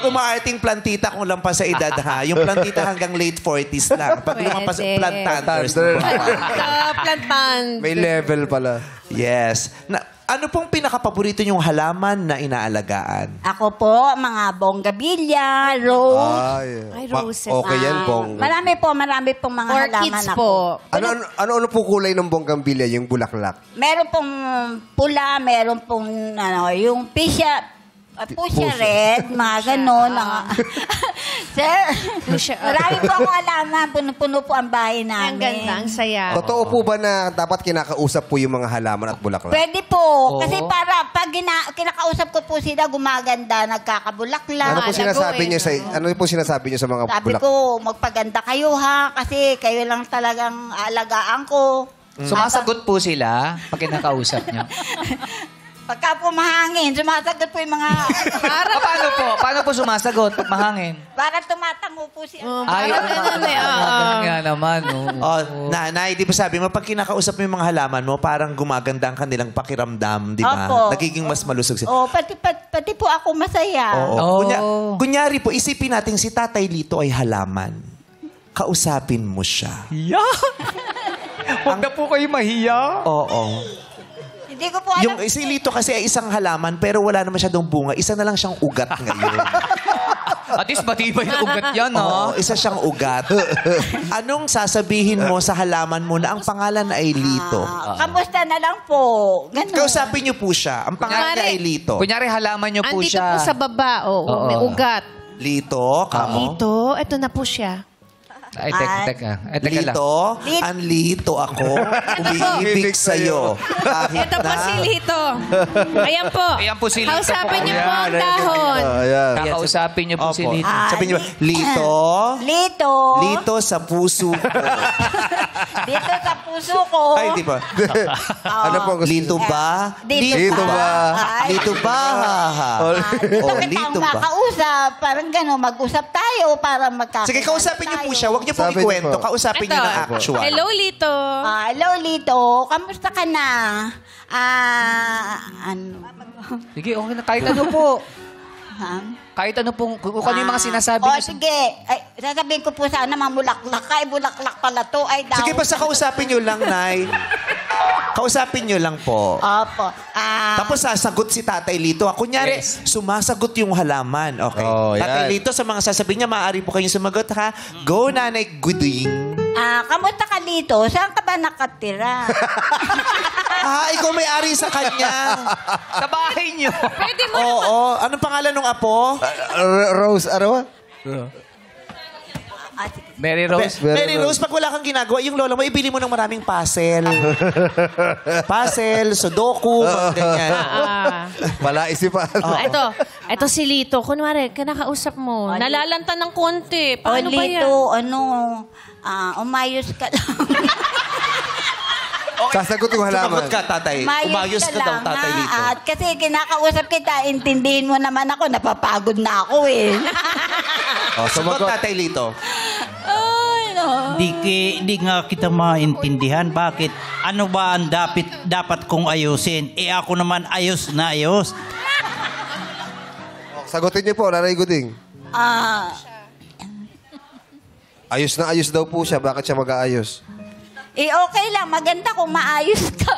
Umaarting plantita kung lampas sa edad, ha? Yung plantita hanggang late 40s lang. Pag lumampas, plantanders. Plantan. May level pala. Yes. Ano pong pinakapaborito niyong halaman na inaalagaan? Ako po, mga bonggabilya, rose. Ay, roses. Okay yan, bong. Marami pong mga halaman Orchids ako. po. Ano po kulay ng bonggambilya, yung bulaklak? Meron pong pula, meron pong yung pusya red, mga ganon. Sir, marami po ako halaman. Puno-puno po ang bahay namin. Ang ganda, ang saya. Totoo po ba na dapat kinakausap po yung mga halaman at bulaklak? Pwede po. Kasi para pag kinakausap ko po sila, gumaganda, nagkakabulaklak. Ano po sinasabi niyo sa mga Sabi bulaklak? ko, magpaganda kayo ha, kasi kayo lang talagang aalagaan ko. Sumasagot po sila pag kinakausap niyo. Pagka po mahangin, sumasagot po yung mga... Paano po? Paano po sumasagot pag mahangin? Para tumatango po siya. Ay, nga naman. Nanay, di ba sabi mo, pag kinakausap mo yung mga halaman mo, parang gumaganda ang kanilang pakiramdam, di ba? Opo. Nagiging mas malusog sila. Oh, pati po ako masaya. Oo. Kunyari po, isipin natin si Tatay Lito ay halaman. Kausapin mo siya. Huwag na po kayo mahiya. Oo. Hindi ko po alam. Yung si Lito kasi ay isang halaman pero wala naman masyadong bunga. Isa na lang siyang ugat ngayon. At least matibay na ugat yan, Oo, isa siyang ugat. Anong sasabihin mo sa halaman mo na ang pangalan ay Lito? Kamusta na lang po. Ganun. Kausapin niyo po siya. Ang pangalan niya ay Lito. Kunyari halaman niyo po Andito siya. po sa baba. Oo, may ugat. Lito, kamo. Dito, eto na po siya. Ay, teka lang. Lito, ang lito ako. Umiibig sa'yo. Kahit Ito po na... si Lito. Ayan po. Ayan po si Lito. Kausapin niyo po ang dahon. Kakausapin niyo po si Opo. Lito. Sabi niyo, Lito, Lito. Lito sa puso ko. Dito sa puso ko. Ay, di ba? Ano po gusto? Lito ba? Lito ba? Ay, Lito ba? Dito Oh, kita Lito ang ba? makausap. Parang gano'n, mag-usap tayo para magkakilala. Sige, kausapin niyo po siya. Huwag niyo po Sabi niyo ikwento. po. Kausapin niyo na actual. Hello, Lito. Hello, Lito. Kamusta ka na? Ano? Sige, okay na. Kahit ano po. Ha? Kahit ano pong, kung ano yung mga sinasabi niyo. Sige. Ay, sasabihin ko po sana mga bulaklak ka. Ay, bulaklak pala to. Ay, daw. Sige, basta kausapin niyo lang, Nay. Kausapin niyo lang po. Opo. Tapos sasagot si Tatay Lito. Kunyari, sumasagot yung halaman. Okay. Oh, yan. Tatay Lito, sa mga sasabihin niya, maaari po kayong sumagot, ha? Go, Nanay Guding. Kamusta ka, Lito? Saan ka ba nakatira? Ikaw may-ari sa kanya. Sa bahay niyo. Pwede mo Oo. Anong pangalan ng apo? Rose, ano? Mary Rose. Mary Rose, pag wala kang ginagawa, yung lola mo, ibili mo ng maraming puzzle. Puzzle, sudoku, mga ganyan. Wala isipan. Ito si Lito. Kunwari, kinakausap mo. Nalalanta ng konti. Paano ba yan? Lito, umayos ka lang. Sasagot yung halaman. Sumagot ka, tatay. Umayos ka daw, Tatay ha? Lito. At kasi kinakausap kita, intindihin mo naman ako, napapagod na ako eh. Sumagot, Tatay Lito. Ay, no. Di nga kita maintindihan. Bakit? Ano ba ang dapat kong ayusin? Ako naman ayos na ayos. Sagutin niyo po, Nanay Guding. Ayos na ayos daw po siya. Bakit siya mag-aayos? Okay lang, maganda kung maayos ka.